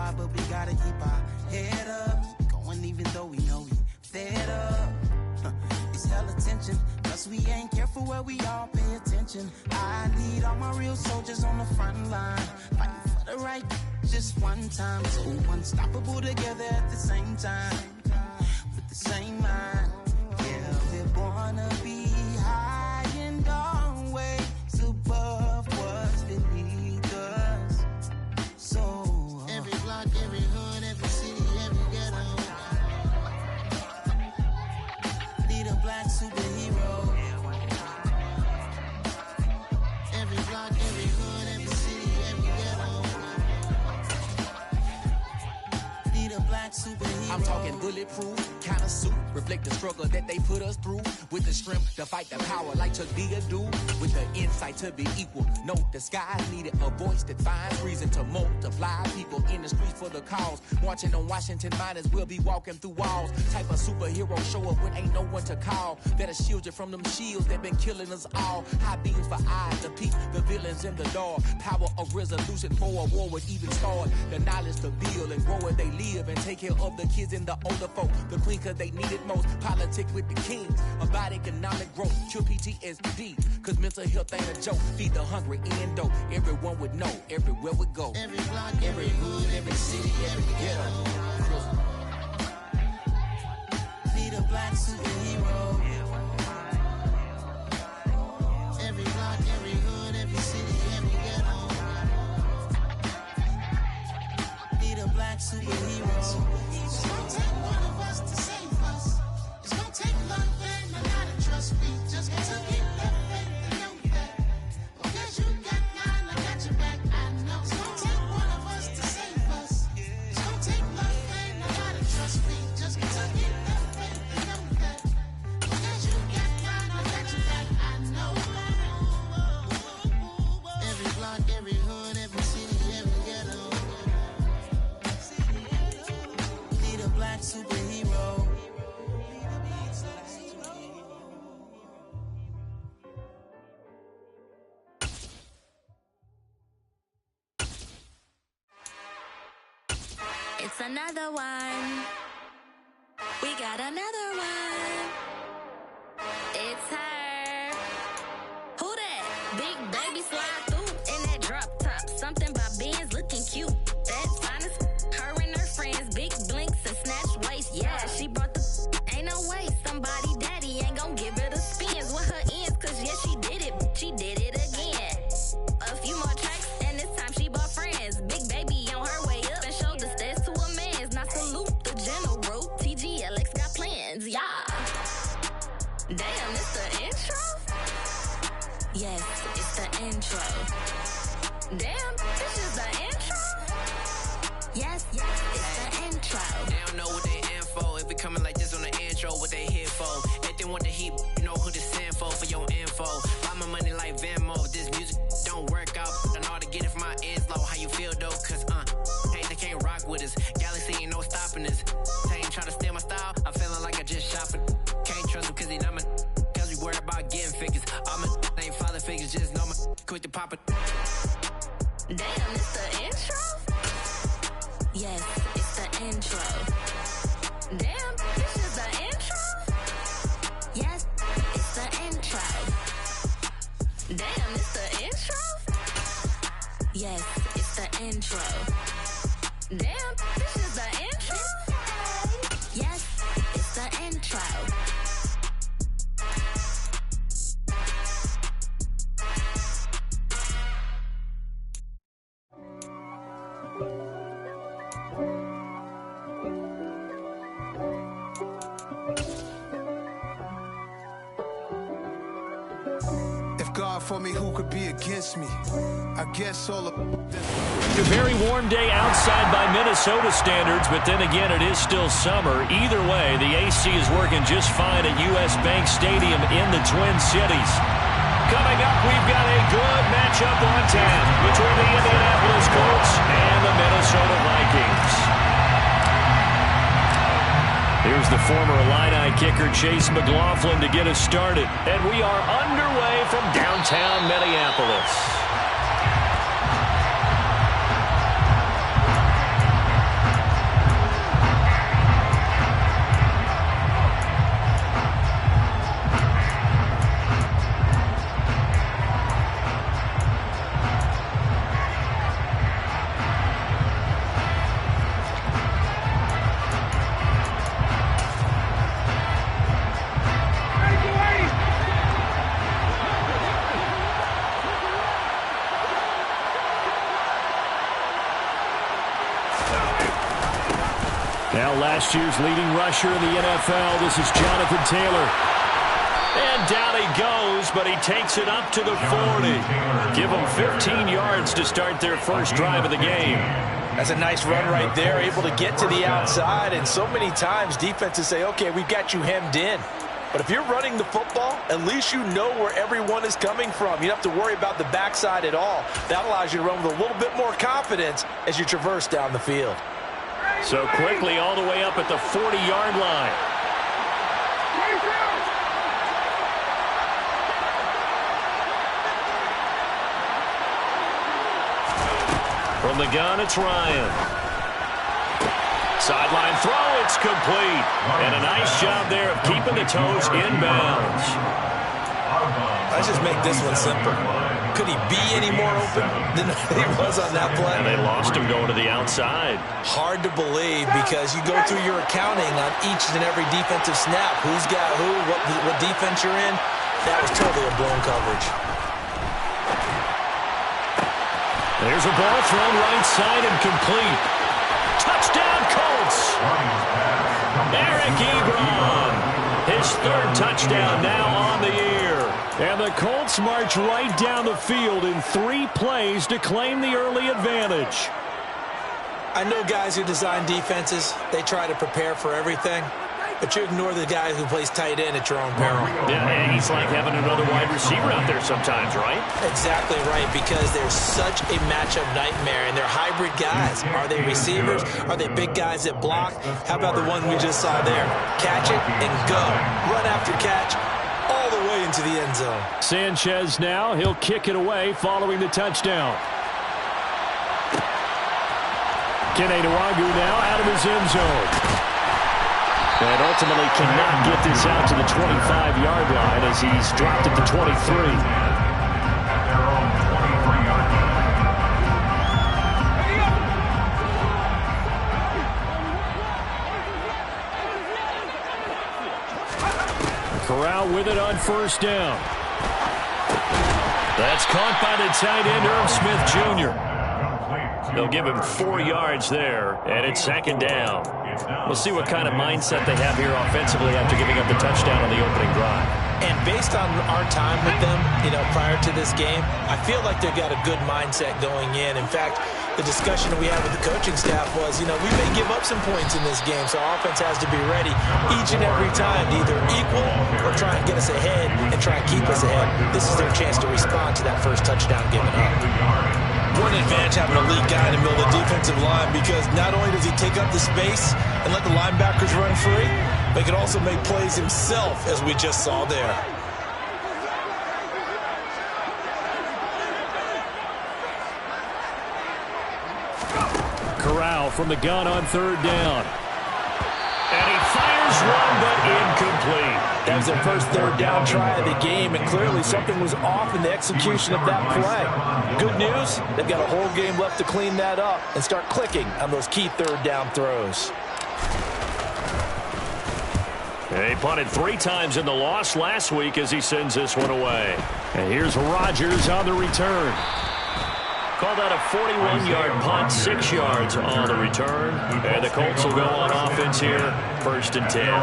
far, but we gotta keep our head up. Going even though we know we fed up. It's hella tension, plus we ain't careful where we all pay attention. I need all my real soldiers on the front line, fighting for the right just one time. So unstoppable together at the same time, with the same mind. Yeah, we're born to be high and always above what's beneath us. So every block, every hood, every city, every ghetto need a black superhero. Every block, every hood, every city, every ghetto Need a black superhero. I'm talking bulletproof kind of suit, reflect the struggle that they put us through, with the strength to fight the power like Chuck D do, with the insight to be equal. No disguise needed, a voice that finds reason to multiply people in the streets for the cause. Marching on Washington miners, we'll be walking through walls. Type of superhero show up when ain't no one to call. That'll shield you from them shields that been killing us all. High beams for eyes to peek the villains in the dark. Power of resolution for a war would even start. The knowledge to build and grow where they live and take care of the kids and the older folk. The queen cause they need it most. Politic with the kings about economic growth. Cure PTSD cause mental health ain't a joke. Feed the hungry in dope. Everyone would know everywhere we go. Every block, every hood, every city, every ghetto Need a black superhero. Every block, every hood, every city, every ghetto Need a black superhero. It's gonna take one of us to save us. It's gonna take love and a lot of trust. We just got to keep that faith and know that. Because you got mine, I got your back, I know. It's gonna take one of us to save us. It's gonna take love and a lot of trust. We just got to keep that faith and know that. Because you got mine, I got your back, I know. Every block, every hood, every city, every ghetto Need a black superhero. It's another one. We got another one. It's her. Who that? Big baby slide through in that drop top. Something by Benz looking cute. That's honest. Her and her friends, big blinks and snatch waist. Yeah, she brought the. Ain't no way somebody daddy ain't gon' give her the spins with her ends. Cause yeah, she did it. She did it again. A few more tracks and this time she bought friends. Big baby on her way up and showed the stairs to a man's. Now salute the general. TGLX got plans, yeah. Damn, it's the intro? Yes, it's the intro. Damn, this is the intro? Yes, it's the intro. They don't know what they in for. If we coming like this on the intro, what they here for? If they want the heat, you know who to send for your info. Buy my money like Venmo. If this music don't work out, I know how to get it from my ends low. How you feel though? Cause hey, they can't rock with us. Galaxy ain't no stopping us. They ain't try to steal my style. I'm feeling like I just shop it. Can't trust them cause they not my. Cause we worried about getting figures. All my ain't father figures, just know my quick to pop it. Damn, it's the intro? Yes, it's the intro. Damn, this is the intro? Yes, it's the intro. Damn, it's the intro? Yes, it's the intro. Damn, this is the intro? Yes, it's the intro. God for me, who could be against me? I guess all of this. A very warm day outside by Minnesota standards, but then again, it is still summer. Either way, the AC is working just fine at U.S. Bank Stadium in the Twin Cities. Coming up, we've got a good matchup on tap between the Indianapolis Colts and the Minnesota Vikings. Here's the former Illini kicker Chase McLaughlin to get us started. And we are underway from downtown Minneapolis. Now last year's leading rusher in the NFL, this is Jonathan Taylor. And down he goes, but he takes it up to the 40. Give them 15 yards to start their first drive of the game. That's a nice run right there, able to get to the outside. And so many times defenses say, okay, we've got you hemmed in. But if you're running the football, at least you know where everyone is coming from. You don't have to worry about the backside at all. That allows you to run with a little bit more confidence as you traverse down the field. So quickly all the way up at the 40-yard line. From the gun, it's Ryan. Sideline throw, it's complete. And a nice job there of keeping the toes inbounds. Let's just make this one simple. Could he be any more open than he was on that play? And they lost him going to the outside. Hard to believe because you go through your accounting on each and every defensive snap. Who's got who, what defense you're in. That was totally a blown coverage. There's a ball thrown right side and complete. Touchdown, Colts! Eric Ebron, his third touchdown now on the year. And the Colts march right down the field in 3 plays to claim the early advantage. I know guys who design defenses, they try to prepare for everything. But you ignore the guy who plays tight end at your own peril. Yeah, he's like having another wide receiver out there sometimes, right? Exactly right, because they're such a matchup nightmare, and they're hybrid guys. Are they receivers? Are they big guys that block? How about the one we just saw there? Catch it and go. Run after catch all the way into the end zone. Sanchez now, he'll kick it away following the touchdown. Kene Nwangwu now out of his end zone. And ultimately cannot get this out to the 25-yard line as he's dropped it to 23. Corral with it on first down. That's caught by the tight end, Irv Smith Jr. They'll give him 4 yards there, and it's second down. We'll see what kind of mindset they have here offensively after giving up the touchdown on the opening drive. And based on our time with them, prior to this game, I feel like they've got a good mindset going in. In fact, the discussion that we had with the coaching staff was, we may give up some points in this game, so our offense has to be ready each and every time to either equal or try and get us ahead and try and keep us ahead. This is their chance to respond to that first touchdown given up. One advantage having a lead guy in the middle of the defensive line, because not only does he take up the space and let the linebackers run free, but he can also make plays himself, as we just saw there. Corral from the gun on third down. And he fires one, but incomplete. That was their first third down try of the game, and clearly something was off in the execution of that play. Good news, they've got a whole game left to clean that up and start clicking on those key third down throws. He punted 3 times in the loss last week as he sends this one away. And here's Rodgers on the return. Called out a 41-yard punt, 6 yards on the return. And the Colts will go on offense here, 1st and 10.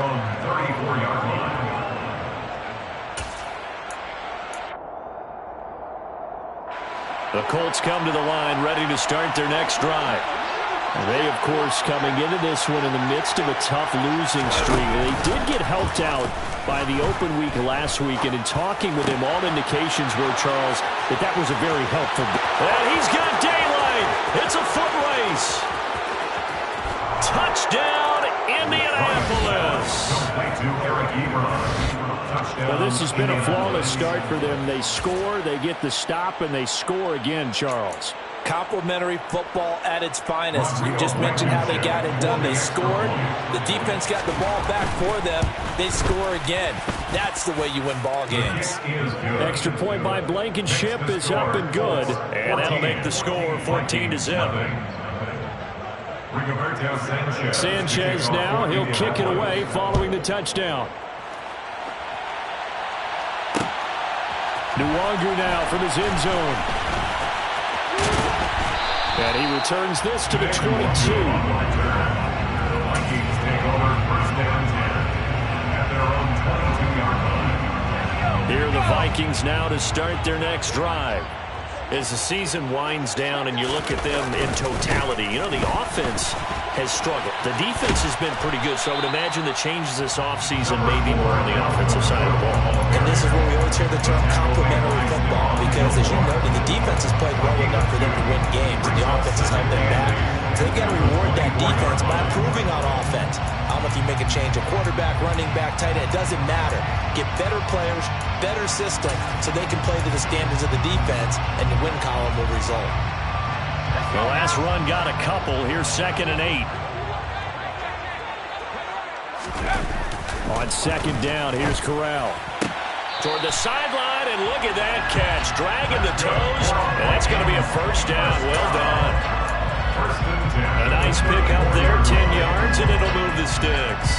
The Colts come to the line ready to start their next drive. And they, of course, coming into this one in the midst of a tough losing streak. They did get helped out by the open week last week, and in talking with him, all indications were, Charles, that was a very helpful. And he's got daylight. It's a foot race. Touchdown, Indianapolis. Well, this has been a flawless start for them. They score, they get the stop, and they score again, Charles. Complimentary football at its finest. You just mentioned how they got it done. They scored. The defense got the ball back for them. They score again. That's the way you win ball games. Extra point by Blankenship is up and good. And that'll make the score 14-0. Sanchez now. He'll kick it away following the touchdown. Nwangwu now from his end zone. And he returns this to the 22. Here are the Vikings now to start their next drive. As the season winds down and you look at them in totality, you know, the offense has struggled. The defense has been pretty good, so I would imagine the changes this offseason may be more on the offensive side of the ball. And this is where we always hear the term complementary football, because as you noted, the defense has played well enough for them to win games, and the offense has held them back. So they've got to reward that defense by improving on offense. I don't know if you make a change, a quarterback, running back, tight end, it doesn't matter. Get better players, better system, so they can play to the standards of the defense, and the win column will result. The last run got a couple. Here's 2nd and 8. On 2nd down, here's Corral. Toward the sideline, and look at that catch. Dragging the toes, and that's going to be a first down. Well done. A nice pick up there, 10 yards, and it'll move the sticks.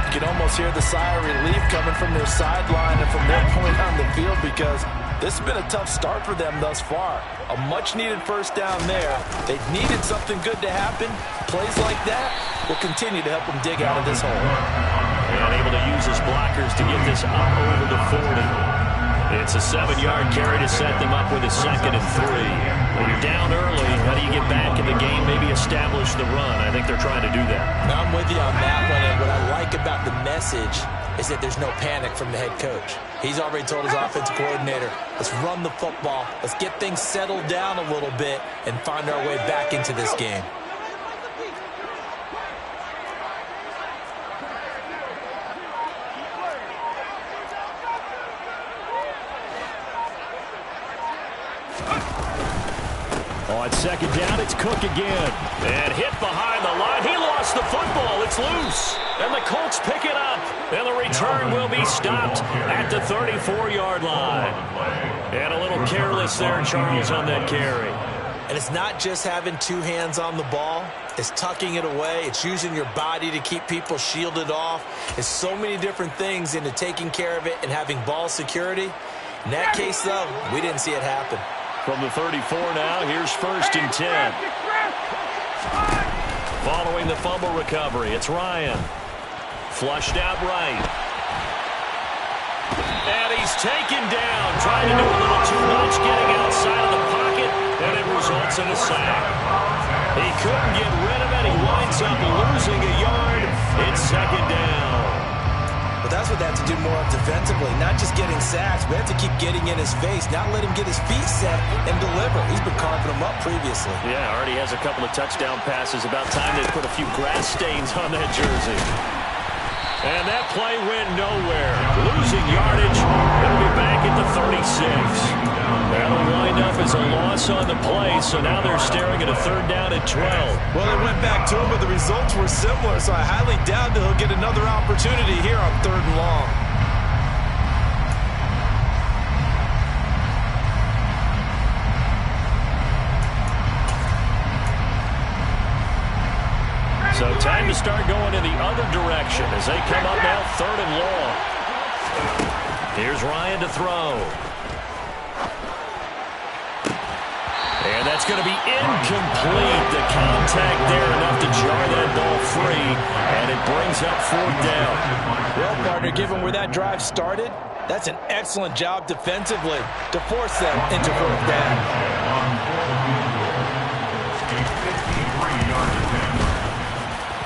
You can almost hear the sigh of relief coming from their sideline and from their point on the field, because this has been a tough start for them thus far. A much-needed first down there. They've needed something good to happen. Plays like that will continue to help them dig out of this hole. And able to use his blockers to get this up over the 40. It's a 7-yard carry to set them up with a 2nd and 3. When you're down early, how do you get back in the game, maybe establish the run? I think they're trying to do that. Now I'm with you on that one, and what I like about the message is that there's no panic from the head coach. He's already told his offensive coordinator, let's run the football, let's get things settled down a little bit and find our way back into this game. On 2nd down, it's Cook again. And hit behind the line. He lost the football. It's loose. And the Colts pick it up. And the return will be stopped at the 34-yard line. And a little careless there, Charles, on that carry. And it's not just having two hands on the ball. It's tucking it away. It's using your body to keep people shielded off. It's so many different things into taking care of it and having ball security. In that case, though, we didn't see it happen. From the 34 now, here's 1st and 10. Following the fumble recovery, it's Ryan. Flushed out right. And he's taken down, trying to do a little too much, getting outside of the pocket, and it results in a sack. He couldn't get rid of it. He winds up losing a yard. It's 2nd down. But that's what they have to do more of defensively, not just getting sacks, but have to keep getting in his face, not let him get his feet set and deliver. He's been carving them up previously. Yeah, already has a couple of touchdown passes. About time they put a few grass stains on that jersey. And that play went nowhere. Losing yardage. It'll be back at the 36. That'll wind up as a loss on the play, so now they're staring at a 3rd down and 12. Well, they went back to him, but the results were similar, so I highly doubt that he'll get another opportunity here on 3rd and long. So time to start going in the other direction as they come up now 3rd and long. Here's Ryan to throw. And that's going to be incomplete. The contact there enough to jar that ball free, and it brings up 4th down. Well, partner, given where that drive started, that's an excellent job defensively to force them into 4th down.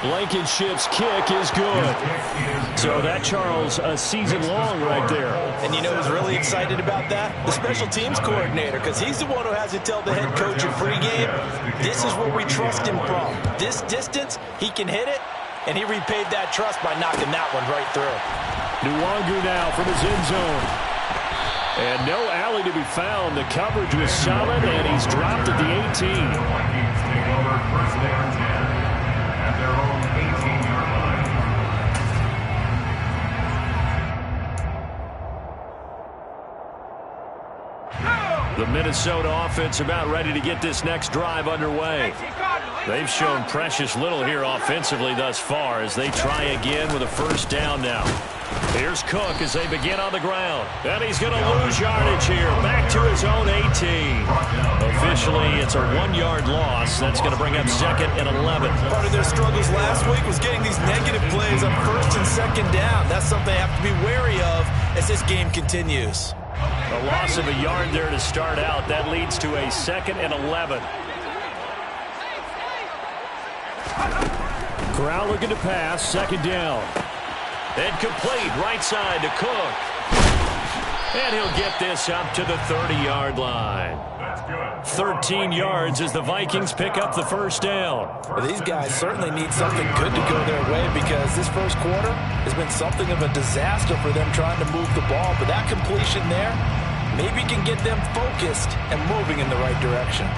Blankenship's kick is good. So that, Charles, a season long right there. And you know who's really excited about that? The special teams coordinator, because he's the one who has to tell the head coach in pregame, this is where we trust him from. This distance, he can hit it, and he repaid that trust by knocking that one right through. Nwangu now from his end zone. And no alley to be found. The coverage was solid, and he's dropped at the 18. The Minnesota offense about ready to get this next drive underway. They've shown precious little here offensively thus far as they try again with a 1st down now. Here's Cook as they begin on the ground. And he's going to lose yardage here. Back to his own 18. Officially, it's a 1-yard loss. That's going to bring up 2nd and 11. Part of their struggles last week was getting these negative plays on 1st and 2nd down. That's something they have to be wary of as this game continues. A loss of a yard there to start out. That leads to a 2nd and 11. Corral looking to pass. 2nd down. And complete right side to Cook. And he'll get this up to the 30-yard line. 13 yards as the Vikings pick up the 1st down. Well, these guys certainly need something good to go their way because this first quarter has been something of a disaster for them trying to move the ball. But that completion there maybe can get them focused and moving in the right direction.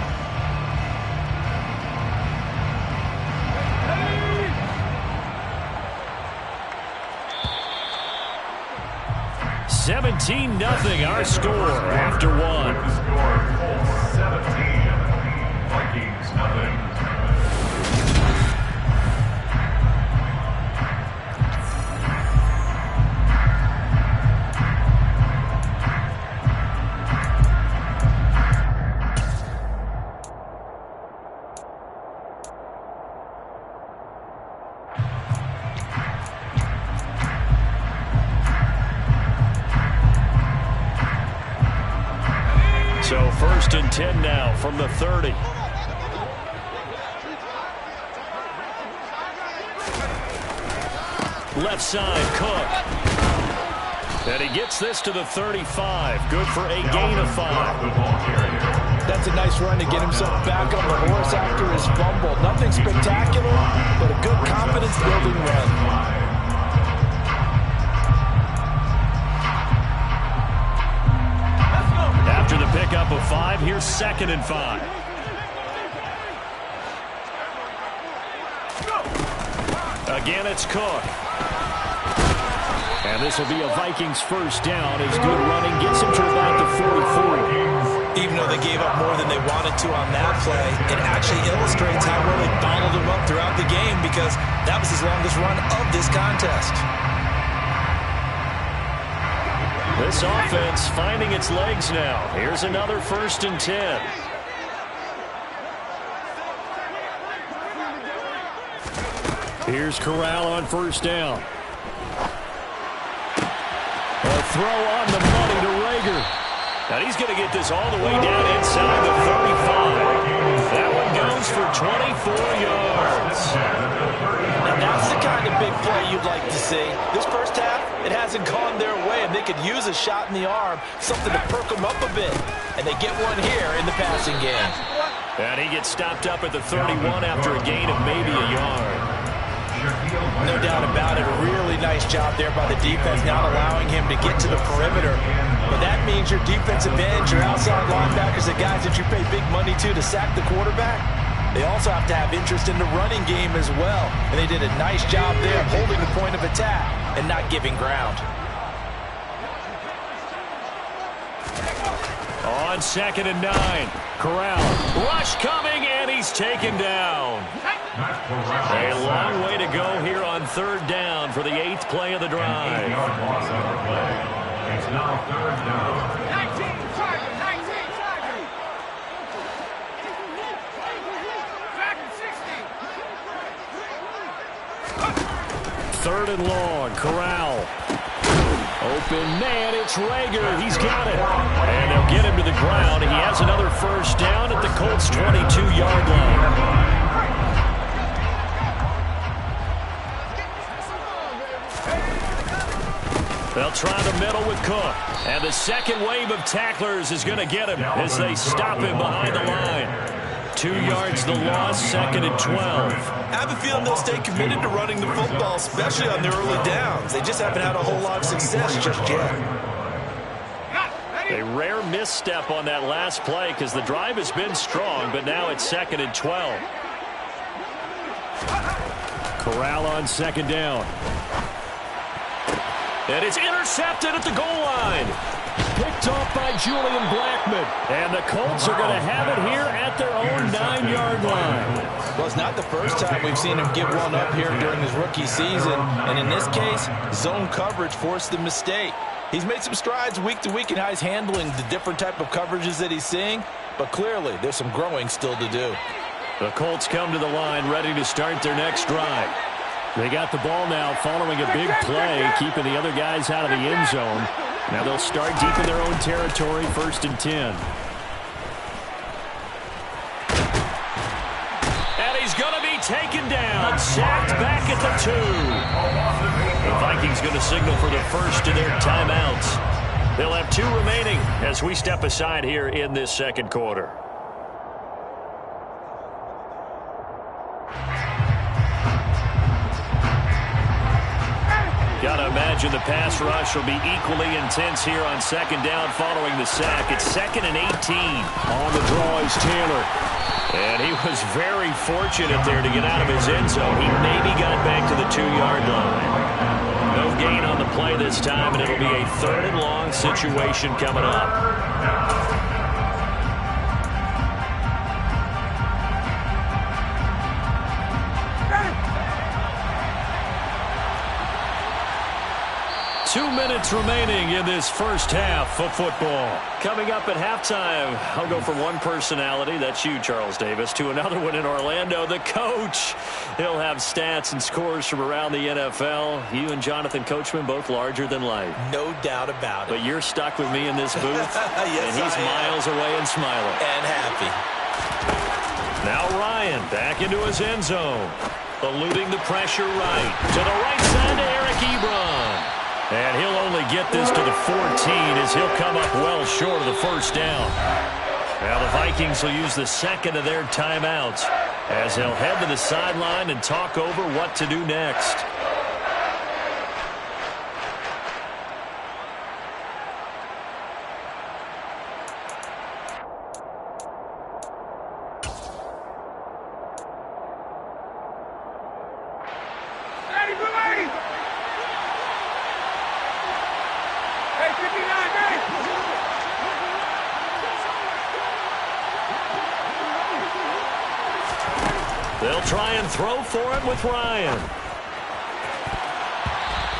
17-0 our score after 1. 17. Vikings nothing. So 1st and 10 now from the 30. Left side, Cook. And he gets this to the 35. Good for a gain of 5. That's a nice run to get himself back on the horse after his fumble. Nothing spectacular, but a good confidence-building run. After the pickup of 5, here's 2nd and 5. Again, it's Cook. And this will be a Vikings 1st down as good running gets him to about the 44. Even though they gave up more than they wanted to on that play, it actually illustrates how well they bottled him up throughout the game because that was his longest run of this contest. This offense finding its legs now. Here's another 1st and 10. Here's Corral on 1st down. A throw on the money to Rager. And he's going to get this all the way down inside the 35. That one goes for 24 yards. Now that's the kind of big play you'd like to see. This first half, it hasn't gone their way, and they could use a shot in the arm, something to perk them up a bit. And they get one here in the passing game. And he gets stopped up at the 31 after a gain of maybe a yard. No doubt about it. A really nice job there by the defense, not allowing him to get to the perimeter. But that means your defensive ends, your outside linebackers, the guys that you pay big money to sack the quarterback, they also have to have interest in the running game as well. And they did a nice job there holding the point of attack and not giving ground. On 2nd and 9, Corral. Rush coming, and he's taken down. A long way to go here on 3rd down for the 8th play of the drive. It's now 3rd down. 3rd and long, Corral. Open man, it's Rager. He's got it. And they'll get him to the ground. He has another 1st down at the Colts' 22-yard line. They'll try the middle with Cook. And the second wave of tacklers is going to get him as they stop him behind the line. 2 yards the loss, 2nd and 12. I have a feeling they'll stay committed to running the football, especially on their early downs. They just haven't had a whole lot of success just yet. A rare misstep on that last play because the drive has been strong, but now it's 2nd and 12. Corral on 2nd down. And it's intercepted at the goal line. Picked off by Julian Blackman. And the Colts are going to have it here at their own 9-yard line. Well, it's not the first time we've seen him give one up here during his rookie season. And in this case, zone coverage forced the mistake. He's made some strides week to week in how he's handling the different type of coverages that he's seeing. But clearly, there's some growing still to do. The Colts come to the line ready to start their next drive. They got the ball now following a big play, keeping the other guys out of the end zone. Now they'll start deep in their own territory, 1st and 10. And he's going to be taken down, sacked back at the 2. The Vikings going to signal for the first of their timeouts. They'll have 2 remaining as we step aside here in this second quarter. Gotta imagine the pass rush will be equally intense here on 2nd down following the sack. It's 2nd and 18. On the draw is Taylor. And he was very fortunate there to get out of his end zone. He maybe got back to the 2-yard line. No gain on the play this time, and it'll be a 3rd and long situation coming up. 2 minutes remaining in this first half of football. Coming up at halftime, I'll go from one personality, that's you, Charles Davis, to another one in Orlando, the coach. He'll have stats and scores from around the NFL. You and Jonathan Coachman both larger than life. No doubt about it. But you're stuck with me in this booth, yes, and he's miles away and smiling. And happy. Now Ryan back into his end zone. Eluding the pressure right. To the right side to Eric Ebron. And he'll only get this to the 14 as he'll come up well short of the first down. Now the Vikings will use the second of their timeouts as they'll head to the sideline and talk over what to do next. They'll try and throw for it with Ryan.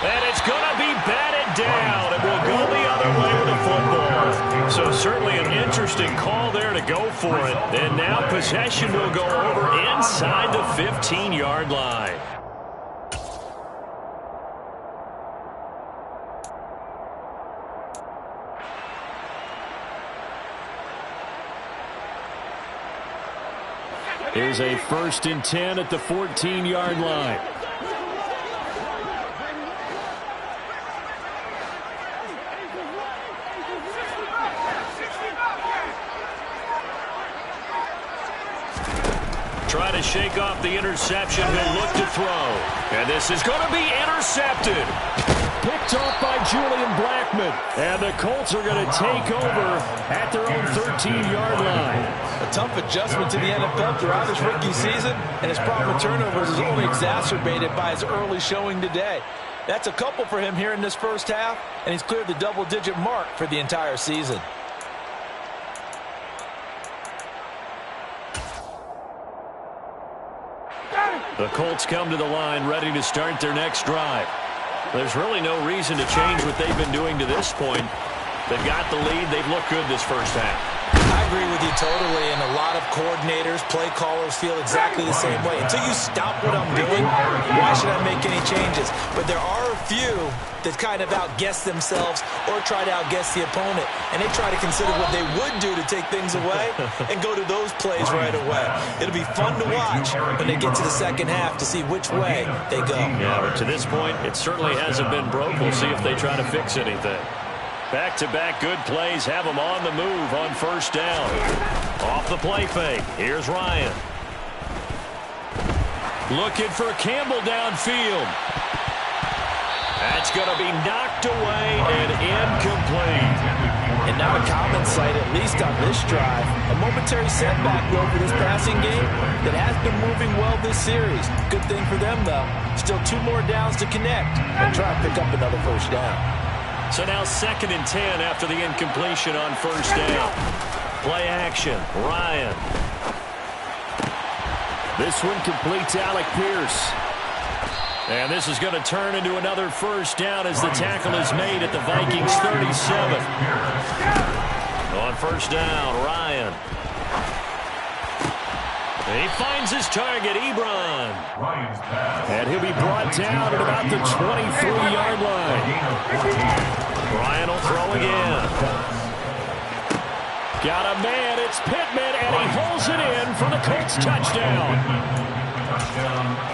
And it's going to be batted down. It will go the other way with the football. So certainly an interesting call there to go for it. And now possession will go over inside the 15-yard line. Here's a 1st and 10 at the 14-yard line. Try to shake off the interception. He'll look to throw. And this is going to be intercepted. Picked off by Julian Blackmon. And the Colts are going to take over at their own 13-yard line. A tough adjustment to the NFL throughout his rookie season, and his problem with turnovers is only exacerbated by his early showing today. That's a couple for him here in this first half, and he's cleared the double-digit mark for the entire season. The Colts come to the line ready to start their next drive. There's really no reason to change what they've been doing to this point. They've got the lead. They've looked good this first half. I agree with you totally, and a lot of coordinators, play callers feel exactly the same way. Until you stop what I'm doing, why should I make any changes? But there are a few that kind of outguess themselves or try to outguess the opponent, and they try to consider what they would do to take things away and go to those plays right away. It'll be fun to watch when they get to the second half to see which way they go. Yeah, but to this point, it certainly hasn't been broke. We'll see if they try to fix anything. Back-to-back good plays have them on the move on first down. Off the play fake. Here's Ryan. Looking for Campbell downfield. That's going to be knocked away and incomplete. And now a common sight, at least on this drive. A momentary setback, though, for this passing game that has been moving well this series. Good thing for them, though. Still 2 more downs to connect and try to pick up another first down. So now 2nd and 10 after the incompletion on first down. Play action. Ryan. This one complete to Alec Pierce. And this is going to turn into another first down as the tackle is made at the Vikings 37. On first down, Ryan. He finds his target, Ebron. And he'll be brought down at about the 23-yard line. Ryan will throw again. Got a man, it's Pittman, and he holds it in for the Colts touchdown.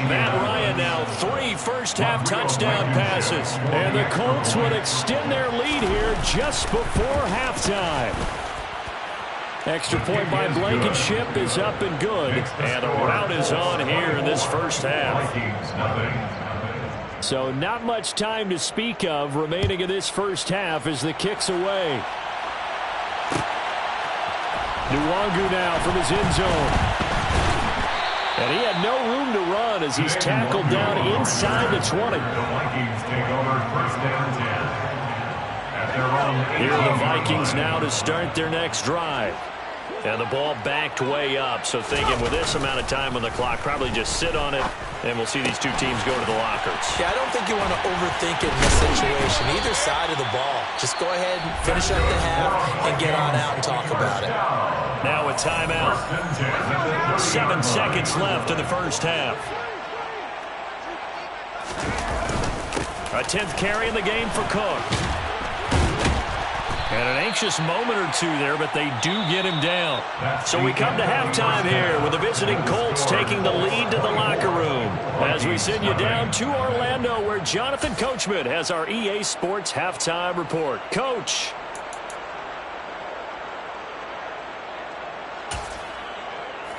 Matt Ryan now 3 first-half touchdown passes. And the Colts will extend their lead here just before halftime. Extra point by Blankenship is up and good. And the route is on here in this first half. So not much time to speak of remaining in this first half as the kick's away. Nwangu now from his end zone. And he had no room to run as he's tackled down inside the 20. Here are the Vikings now to start their next drive. And the ball backed way up, so thinking with this amount of time on the clock, probably just sit on it, and we'll see these two teams go to the lockers. Yeah, I don't think you want to overthink it in this situation, either side of the ball. Just go ahead and finish up the half and get on out and talk about it. Now a timeout. 7 seconds left in the first half. A 10th carry in the game for Cook. And an anxious moment or two there, but they do get him down. So we come to halftime here with the visiting Colts taking the lead to the locker room. As we send you down to Orlando, where Jonathan Coachman has our EA Sports halftime report. Coach.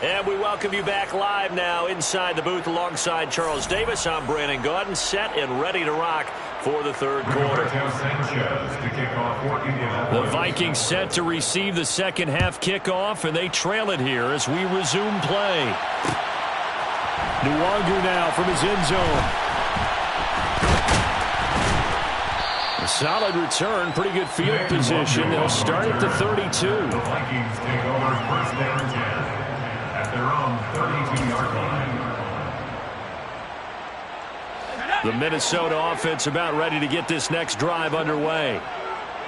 And we welcome you back live now inside the booth alongside Charles Davis. I'm Brandon Gaudin, set and ready to rock for the third quarter. The Vikings set to receive the second half kickoff, and they trail it here as we resume play. Nwangu now from his end zone. A solid return, pretty good field position. They'll start at the 32. The Vikings take over first down and 10 at their own 32-yard line. The Minnesota offense about ready to get this next drive underway.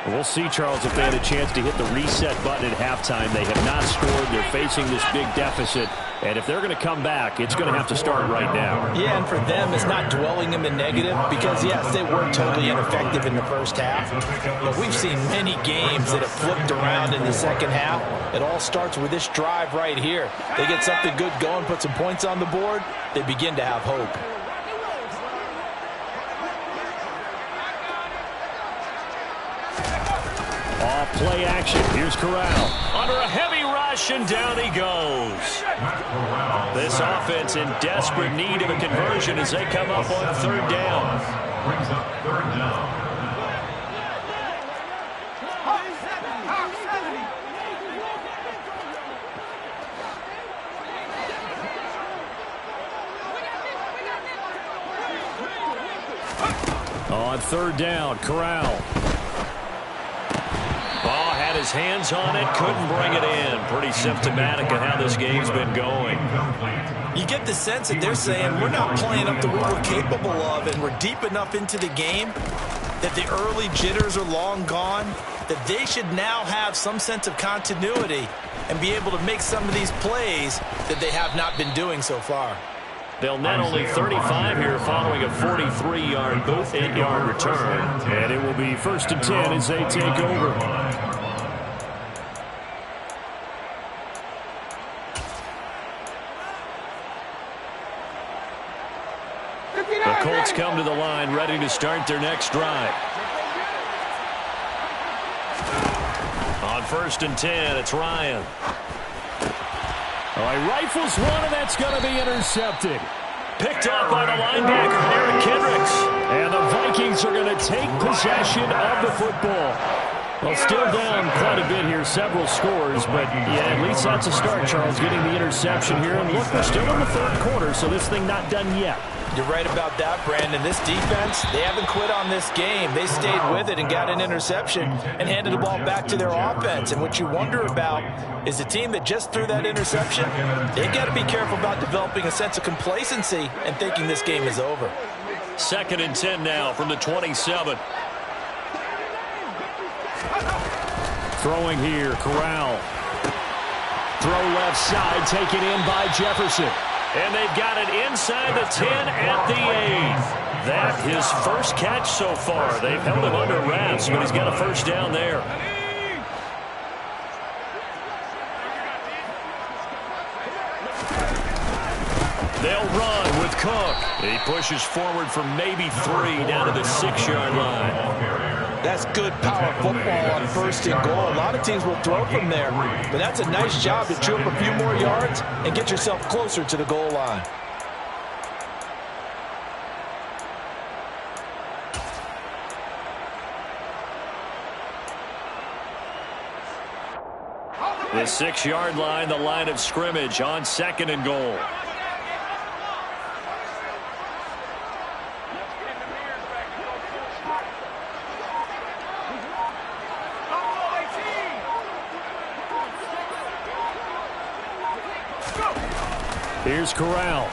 We'll see, Charles, if they had a chance to hit the reset button at halftime. They have not scored. They're facing this big deficit. And if they're going to come back, it's going to have to start right now. Yeah, and for them, it's not dwelling in the negative because, yes, they were totally ineffective in the first half. But we've seen many games that have flipped around in the second half. It all starts with this drive right here. They get something good going, put some points on the board, they begin to have hope. Off play action. Here's Corral. Under a heavy rush, and down he goes. This offense in desperate need of a conversion as they come up on third down. Brings up third down. On third down, Corral. Had his hands on it, couldn't bring it in. Pretty symptomatic of how this game's been going. You get the sense that they're saying we're not playing up to what we're capable of, and we're deep enough into the game that the early jitters are long gone, that they should now have some sense of continuity and be able to make some of these plays that they have not been doing so far. They'll net only 35 here following a 43-yard, 8-yard return. And it will be 1st and 10 as they take over. The Colts come to the line ready to start their next drive. On 1st and 10, it's Ryan. He rifles one, and that's going to be intercepted. Picked off by the linebacker, Eric Kendricks. And the Vikings are going to take possession of the football. Well, still down quite a bit here, several scores, but yeah, at least that's a start, Charles, getting the interception here. And look, we're still in the third quarter, so this thing not done yet. You're right about that, Brandon. This defense, they haven't quit on this game. They stayed with it and got an interception and handed the ball back to their offense. And what you wonder about is the team that just threw that interception, they got to be careful about developing a sense of complacency and thinking this game is over. 2nd and 10 now from the 27. Throwing here, Corral. Throw left side, taken in by Jefferson. And they've got it inside the 10 at the 8. That his first catch so far. They've held him under wraps, but he's got a first down there. They'll run with Cook. He pushes forward for maybe 3 down to the 6-yard line. That's good power football on 1st and goal. A lot of teams will throw from there, but that's a nice job to chew up a few more yards and get yourself closer to the goal line. The 6-yard line, the line of scrimmage on 2nd and goal. Here's Corral.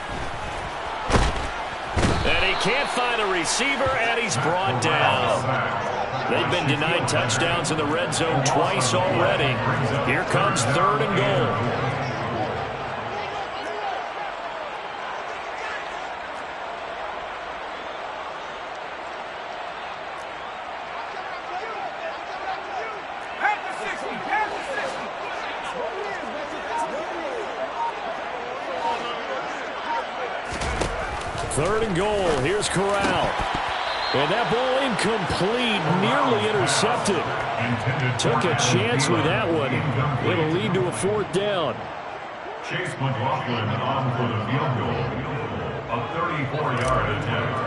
And he can't find a receiver, and he's brought down. They've been denied touchdowns in the red zone twice already. Here comes 3rd and goal. Third and goal. Here's Corral. And that ball incomplete, nearly intercepted. Took a chance with that one. It'll lead to a 4th down. Chase McLaughlin on for the field goal. A 34-yard attempt.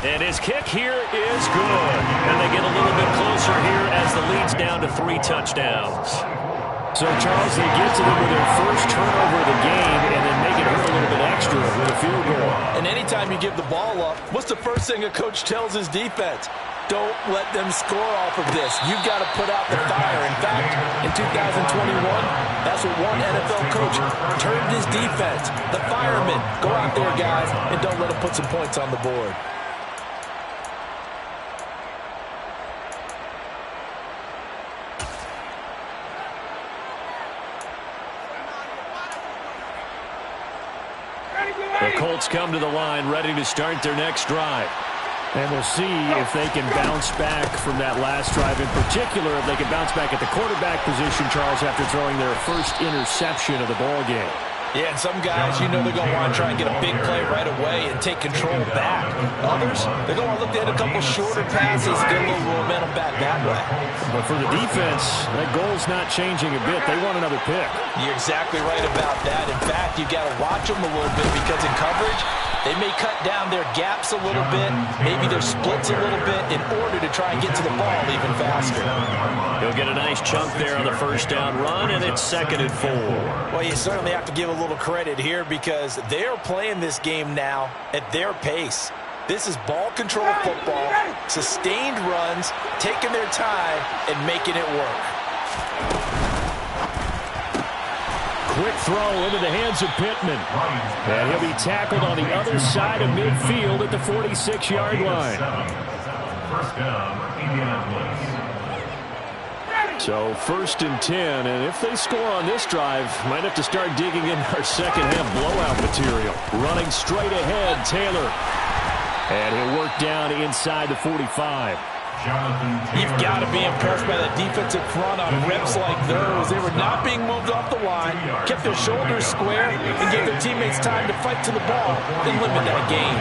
And his kick here is good. And they get a little bit closer here as the lead's down to 3 touchdowns. So, Charles, they get to them with their first turnover of the game and then make it hurt a little bit extra with a field goal. And anytime you give the ball up, what's the first thing a coach tells his defense? Don't let them score off of this. You've got to put out the fire. In fact, in 2021, that's what one NFL coach termed his defense. The firemen. Go out there, guys, and don't let them put some points on the board. The Colts come to the line ready to start their next drive. And we'll see if they can bounce back from that last drive. In particular, if they can bounce back at the quarterback position, Charles, after throwing their first interception of the ball game. Yeah, and some guys, you know they're going to want to try and get a big play right away and take control back. Others, they're going to look to hit a couple shorter passes, get a little momentum back that way. But for the defense, that goal's not changing a bit. They want another pick. You're exactly right about that. In fact, you've got to watch them a little bit because in coverage, they may cut down their gaps a little bit, maybe their splits a little bit in order to try and get to the ball even faster. He'll get a nice chunk there on the first down run, and it's 2nd and 4. Well, you certainly have to give a little credit here because they're playing this game now at their pace. This is ball control football, sustained runs, taking their time, and making it work. Quick throw into the hands of Pittman. And he'll be tackled on the other side of midfield at the 46-yard line. First down, Indianapolis. So 1st and 10, and if they score on this drive, might have to start digging in our second-half blowout material. Running straight ahead, Taylor. And he'll work down inside the 45. You've got to be impressed by that defensive front on reps like those. They were not being moved off the line, kept their shoulders square, and gave their teammates time to fight to the ball and limit that gain.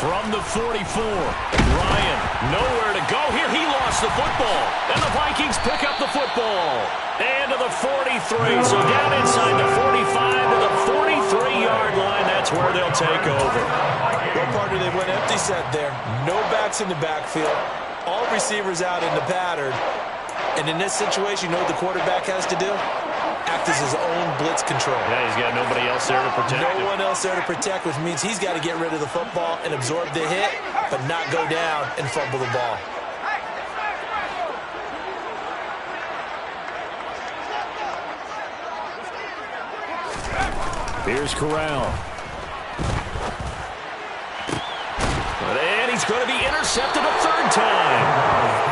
From the 44, Ryan, nowhere to go here. He lost the football, and the Vikings pick up the football. And to the 43, so down inside the 45 to the 43-yard line. That's where they'll take over. Well, partner, they went empty set there. No backs in the backfield. All receivers out in the pattern. And in this situation, you know what the quarterback has to do? act as his own blitz control. Yeah, he's got nobody else there to protect him. No one else there to protect, which means he's got to get rid of the football and absorb the hit, but not go down and fumble the ball. Here's Corral. And he's going to be intercepted a third time.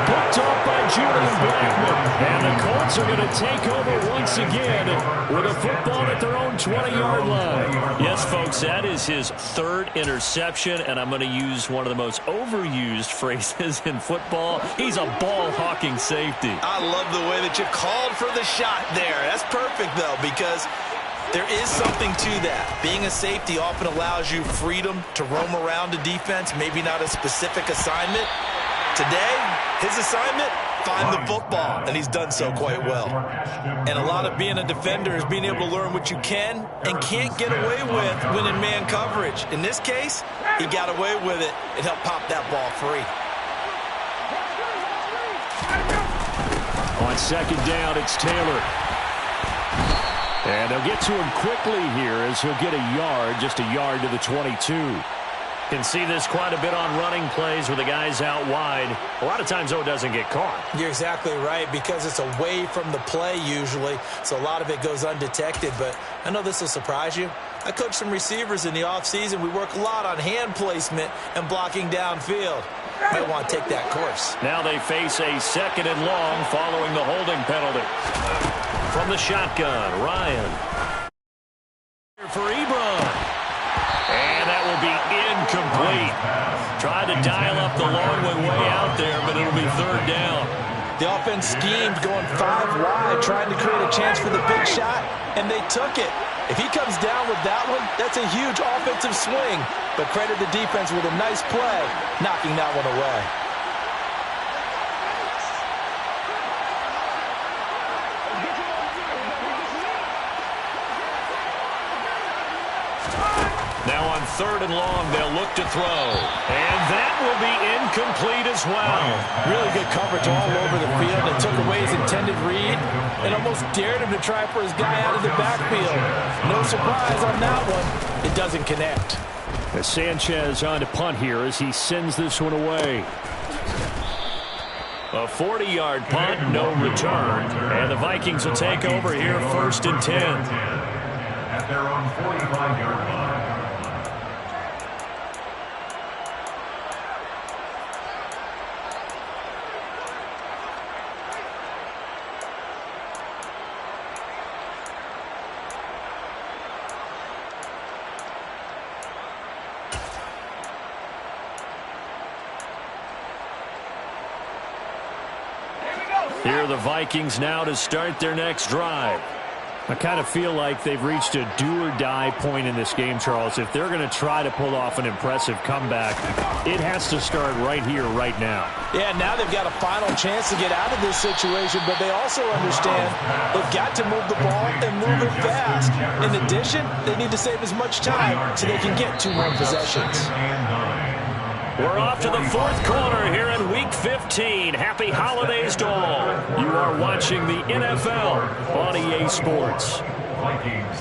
Picked off by Julian Blackman. And the Colts are going to take over once again with a football at their own 20-yard line. Yes, folks, that is his third interception, and I'm going to use one of the most overused phrases in football. He's a ball-hawking safety. I love the way that you called for the shot there. That's perfect, though, because there is something to that. Being a safety often allows you freedom to roam around a defense, maybe not a specific assignment. Today, his assignment, find the football, and he's done so quite well. And a lot of being a defender is being able to learn what you can and can't get away with when in man coverage. In this case, he got away with it and helped pop that ball free. On second down, it's Taylor. And they'll get to him quickly here as he'll get a yard, just a yard to the 22. Can see this quite a bit on running plays with the guys out wide. A lot of times, though, it doesn't get caught. You're exactly right, because it's away from the play usually, so a lot of it goes undetected. But I know this will surprise you. I coach some receivers in the offseason. We work a lot on hand placement and blocking downfield. Might want to take that course. Now they face a second and long following the holding penalty. From the shotgun, Ryan. For Ebron. And that will be incomplete. Tried to dial up the long way out there, but it'll be third down. The offense schemed going 5 wide, trying to create a chance for the big shot, and they took it. If he comes down with that one, that's a huge offensive swing. But credit the defense with a nice play, knocking that one away. Now on third and long, they'll look to throw. And that will be incomplete as well. Really good coverage all over the field. It took away his intended read and almost dared him to try for his guy out of the backfield. No surprise on that one. It doesn't connect. As Sanchez on to punt here as he sends this one away. A 40-yard punt, no return. And the Vikings will take over here first and 10. At their own 45-yard line. Here are the Vikings now to start their next drive. I kind of feel like they've reached a do-or-die point in this game, Charles. If they're going to try to pull off an impressive comeback, it has to start right here, right now. Yeah, now they've got a final chance to get out of this situation, but they also understand they've got to move the ball and move it fast. In addition, they need to save as much time so they can get 2 more possessions. We're off to the fourth quarter here in Week 15. Happy holidays to all. You are watching the NFL on EA Sports. Vikings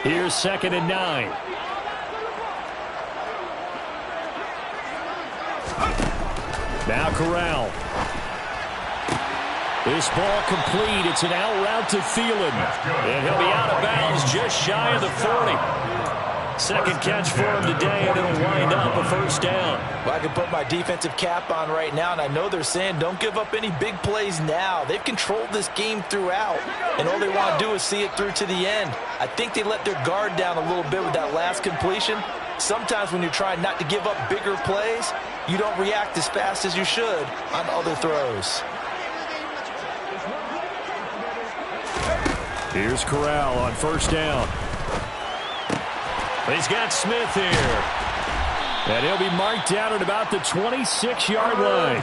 3. Here's second and 9. Now Corral. This ball complete. It's an out route to Thielen. And he'll be out of bounds just shy of the 40. Second catch for him today, and it'll wind up a first down. Well, I can put my defensive cap on right now, and I know they're saying don't give up any big plays now. They've controlled this game throughout, and all they want to do is see it through to the end. I think they let their guard down a little bit with that last completion. Sometimes when you're trying not to give up bigger plays, you don't react as fast as you should on other throws. Here's Corral on first down. He's got Smith here. And he'll be marked down at about the 26-yard line.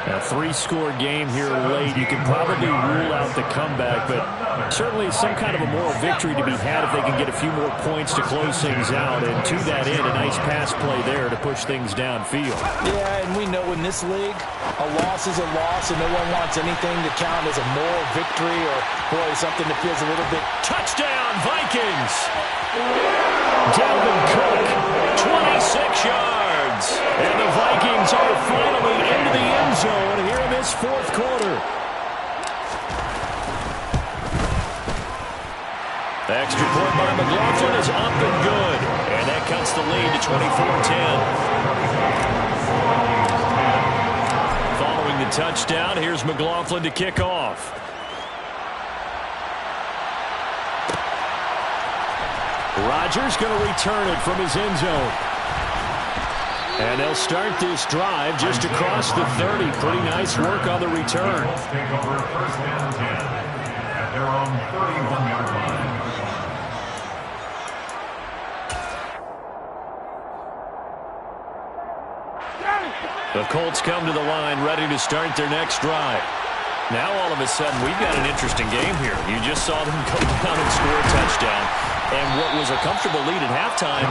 A 3-score game here late. You can probably rule out the comeback, but certainly some kind of a moral victory to be had if they can get a few more points to close things out. And to that end, a nice pass play there to push things downfield. Yeah, and we know in this league, a loss is a loss, and no one wants anything to count as a moral victory or, boy, something that feels a little bit... Touchdown, Vikings! Dalvin Cook, 26 yards. And the Vikings are finally into the end zone here in this fourth quarter. The extra point by McLaughlin is up and good. And that cuts the lead to 24-10. Following the touchdown, here's McLaughlin to kick off. Rodgers going to return it from his end zone. And they'll start this drive just across the 30. Pretty nice work on the return. Take over first and 10 at their own 31-yard line. The Colts come to the line ready to start their next drive. Now all of a sudden we've got an interesting game here. You just saw them go down and score a touchdown. And what was a comfortable lead at halftime,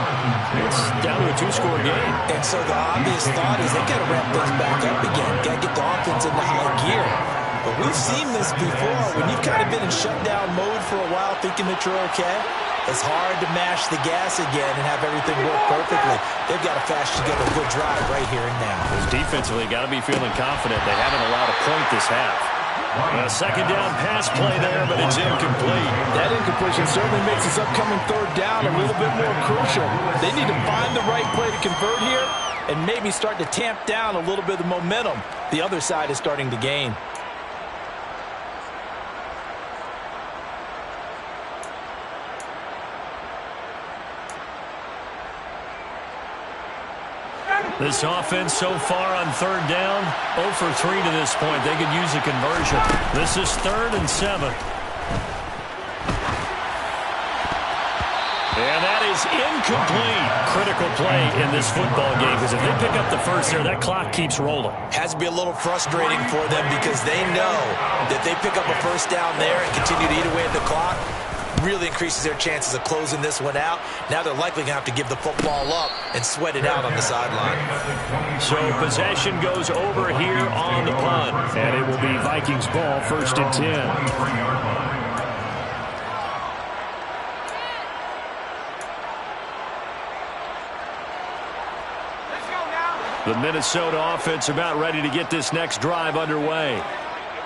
it's down to a 2-score game. And so the obvious thought is they got to ramp things back up again. Got to get the offense into high gear. But we've seen this before. When you've kind of been in shutdown mode for a while thinking that you're okay, it's hard to mash the gas again and have everything work perfectly. They've got to flash together a good drive right here and now. Because defensively, got to be feeling confident. They haven't allowed a point this half. A second down pass play there, but it's incomplete. That incompletion certainly makes this upcoming third down a little bit more crucial. They need to find the right play to convert here and maybe start to tamp down a little bit of the momentum the other side is starting to gain. This offense so far on third down, 0 for 3 to this point. They could use a conversion. This is 3rd and 7. And that is incomplete. Critical play in this football game, because if they pick up the first there, that clock keeps rolling. Has to be a little frustrating for them because they know that they pick up a first down there and continue to eat away at the clock. Really increases their chances of closing this one out. Now they're likely going to have to give the football up and sweat it out on the sideline. So possession goes over here on the punt. And it will be Vikings ball, 1st and 10. The Minnesota offense about ready to get this next drive underway.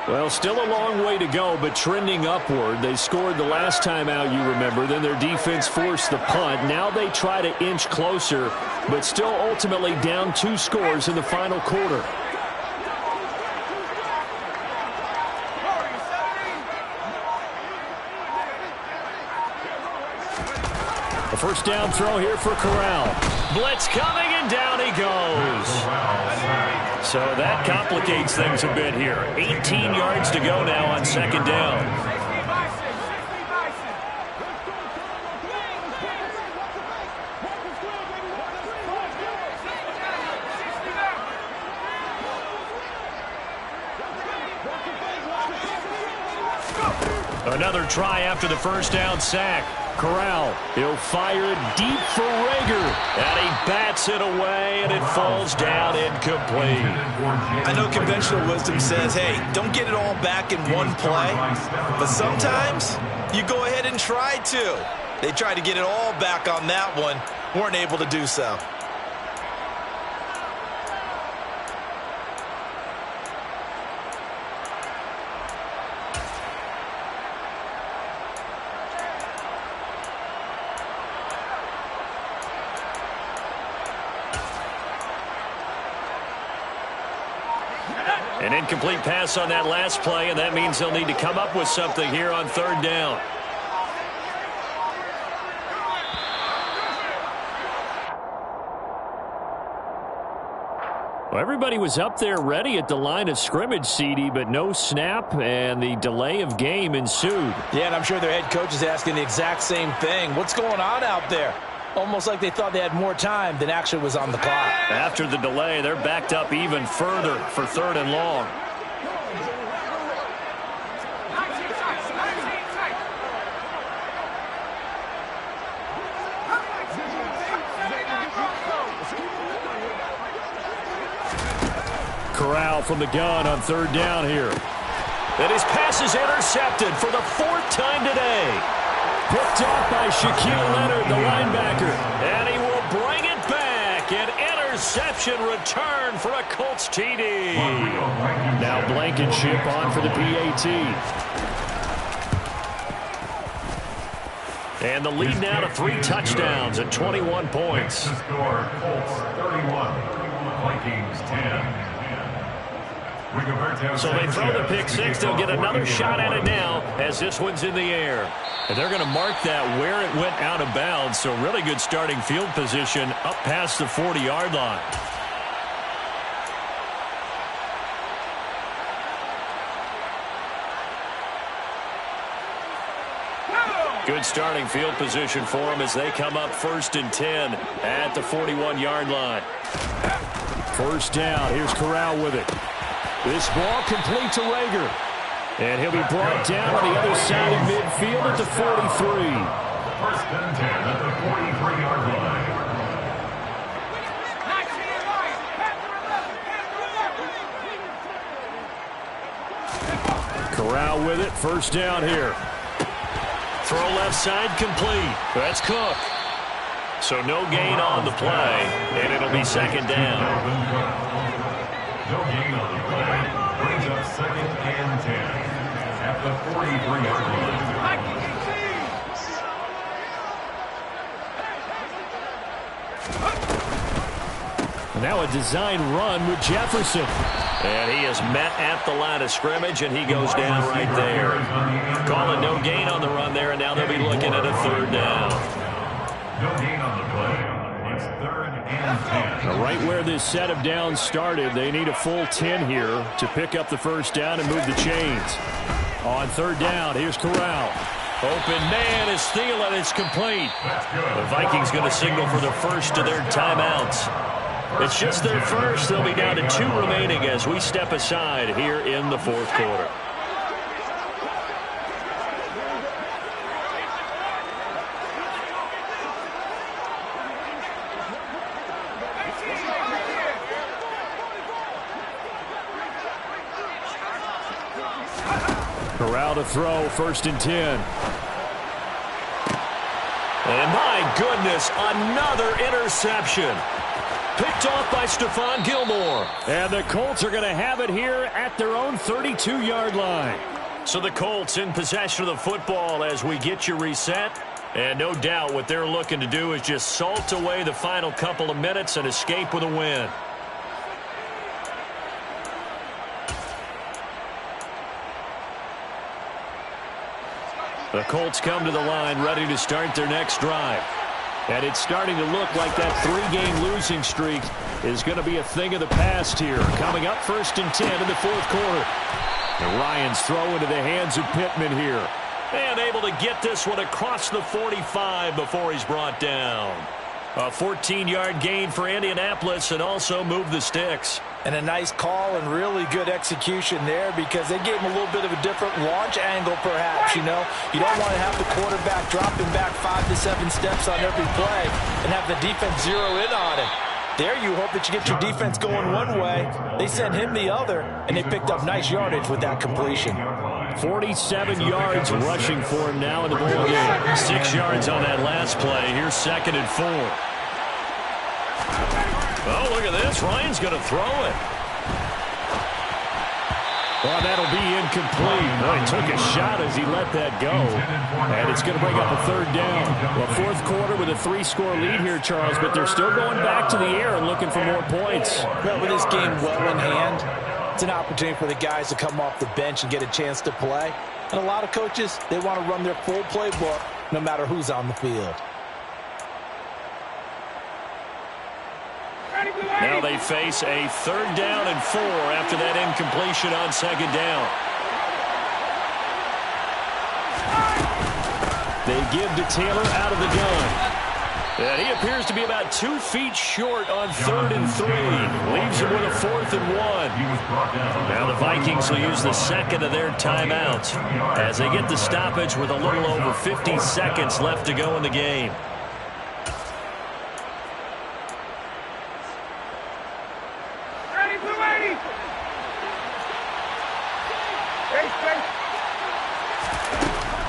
Well, still a long way to go, but trending upward. They scored the last time out, you remember. Then their defense forced the punt. Now they try to inch closer, but still ultimately down 2 scores in the final quarter. A first down throw here for Corral. Blitz coming, and down he goes. So that complicates things a bit here. 18 yards to go now on 2nd down. Another try after the first down sack. Corral, he'll fire it deep for Rager. And he bats it away, and it falls down incomplete. I know conventional wisdom says, hey, don't get it all back in one play. But sometimes you go ahead and try to. They tried to get it all back on that one. Weren't able to do so. An incomplete pass on that last play, and that means they'll need to come up with something here on 3rd down. Well, everybody was up there ready at the line of scrimmage, CD, but no snap, and the delay of game ensued. Yeah, and I'm sure their head coach is asking the exact same thing. What's going on out there? almost like they thought they had more time than actually was on the clock. After the delay, they're backed up even further for 3rd and long. Corral from the gun on 3rd down here. And his pass is intercepted for the 4th time today. Picked off by Shaquille Leonard, the linebacker. And he will bring it back. An interception return for a Colts TD. Now Blankenship on for the PAT. And the lead now to 3 touchdowns at 21 points. The score, Colts 31, Vikings 10. So they throw the pick 6. They'll get another shot at it now as this one's in the air. And they're going to mark that where it went out of bounds. So really good starting field position up past the 40-yard line. Good starting field position for them as they come up 1st and 10 at the 41-yard line. 1st down. Here's Corral with it. This ball complete to Rager. And he'll be brought down on the other side of midfield at the 43. 1st and 10 at the 43-yard line. Corral with it. 1st down here. Throw left side complete. That's Cook. So no gain on the play, and it'll be 2nd down. No gain on the play. Brings up 2nd and 10 at the 43-yard line. Now a design run with Jefferson. And he is met at the line of scrimmage, and he goes down right there. Calling no gain on the run there, and now they'll be looking at a 3rd down. No gain on the play. It's 3rd and 10. Now right where this set of downs started, they need a full 10 here to pick up the 1st down and move the chains. On 3rd down, here's Corral. Open man is Thielen. It's complete. The Vikings going to signal for the first of their timeouts. It's just their first. They'll be down to 2 remaining as we step aside here in the 4th quarter. Corral to throw, 1st and 10. And my goodness, another interception. Picked off by Stephon Gilmore. And the Colts are going to have it here at their own 32-yard line. So the Colts in possession of the football as we get you reset. And no doubt what they're looking to do is just salt away the final couple of minutes and escape with a win. The Colts come to the line ready to start their next drive. And it's starting to look like that 3-game losing streak is going to be a thing of the past here. Coming up 1st and 10 in the 4th quarter. And Ryan's throw into the hands of Pittman here. And able to get this one across the 45 before he's brought down. A 14-yard gain for Indianapolis and also move the sticks. And a nice call and really good execution there because they gave him a little bit of a different launch angle perhaps, you know. You don't want to have the quarterback dropping back 5 to 7 steps on every play and have the defense zero in on it. There you hope that you get your defense going one way. They sent him the other, and they picked up nice yardage with that completion. 47 yards rushing for him now in the ball game. 6 yards on that last play. Here's 2nd and 4. Oh, look at this. Ryan's going to throw it. Well, that'll be incomplete. Well, he took a shot as he let that go. And it's going to bring up a 3rd down. Well, 4th quarter with a 3-score lead here, Charles, but they're still going back to the air and looking for more points. Well, with this game well in hand, it's an opportunity for the guys to come off the bench and get a chance to play. And a lot of coaches, they want to run their full playbook no matter who's on the field. Now they face a 3rd down and 4 after that incompletion on 2nd down. They give to Taylor out of the gun. And he appears to be about 2 feet short on 3rd and 3. Leaves him with a 4th and 1. Now the Vikings will use the second of their timeouts as they get the stoppage with a little over 50 seconds left to go in the game.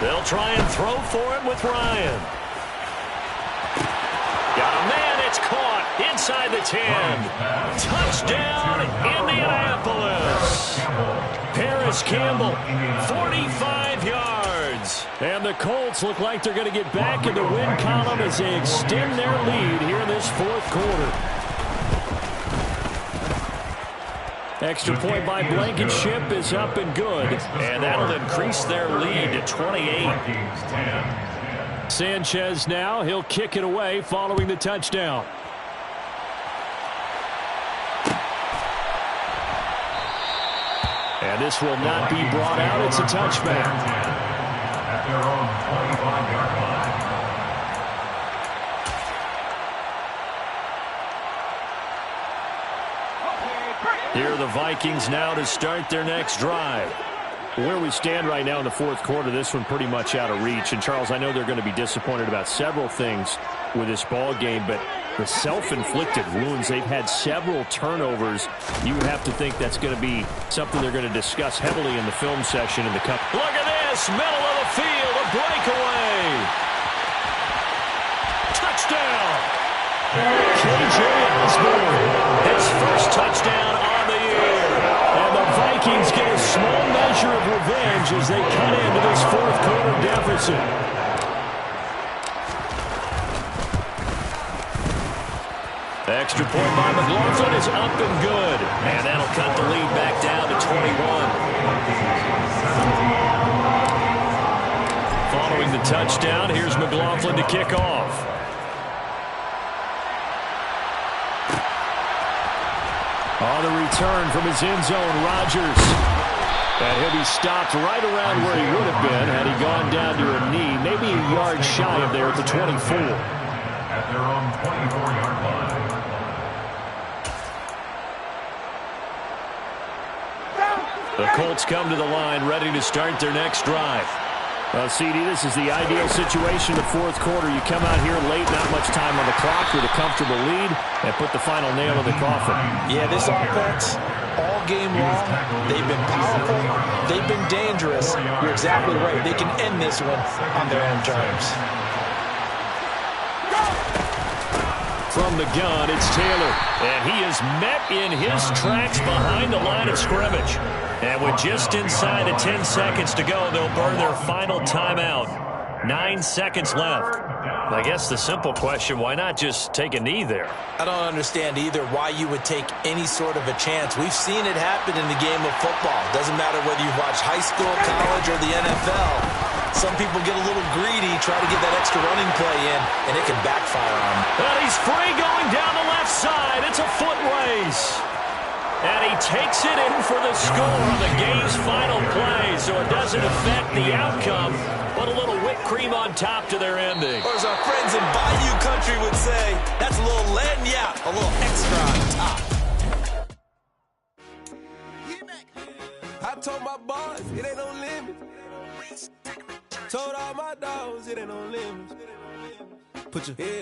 They'll try and throw for it with Ryan. Got a man, it's caught inside the 10. Touchdown, Indianapolis. Paris Campbell, 45 yards. And the Colts look like they're going to get back in the win column as they extend their lead here in this 4th quarter. Extra point by Blankenship is up and good, and that'll increase their lead to 28. Sanchez now, he'll kick it away following the touchdown. And this will not be brought out. It's a touchback. At their own 25-yard line. Here are the Vikings now to start their next drive. Where we stand right now in the 4th quarter, this one pretty much out of reach. And, Charles, I know they're going to be disappointed about several things with this ball game, but the self-inflicted wounds, they've had several turnovers. You would have to think that's going to be something they're going to discuss heavily in the film session in the cup. Look at this, middle of the field, a breakaway. Touchdown. K.J. Osborne, his first touchdown on the year. And the Vikings get a small measure of revenge as they cut into this 4th quarter deficit. Extra point by McLaughlin is up and good. And that'll cut the lead back down to 21. Following the touchdown, here's McLaughlin to kick off. On the return from his end zone, Rodgers. And he'll be stopped right around where he would have been had he gone down to a knee, maybe a yard shy of there at the 24. At their own 24-yard line. The Colts come to the line ready to start their next drive. Well, CD, this is the ideal situation in the 4th quarter. You come out here late, not much time on the clock with a comfortable lead, and put the final nail in the coffin. Yeah, this offense, all game long, they've been powerful, they've been dangerous. You're exactly right. They can end this one on their own terms. From the gun, it's Taylor. And he is met in his tracks behind the line of scrimmage. And with just inside of 10 seconds to go, they'll burn their final timeout. 9 seconds left. I guess the simple question, why not just take a knee there? I don't understand either why you would take any sort of a chance. We've seen it happen in the game of football. Doesn't matter whether you've watched high school, college, or the NFL. Some people get a little greedy, try to get that extra running play in, and it can backfire on them. And he's free going down the left side. It's a foot race. And he takes it in for the score on the game's final play, so it doesn't affect the outcome, but a little whipped cream on top to their ending. Or as our friends in Bayou Country would say, that's a little lagniappe, a little extra on top. I told my boys, it ain't no limit. Told all my dogs, it ain't no limit. Put your head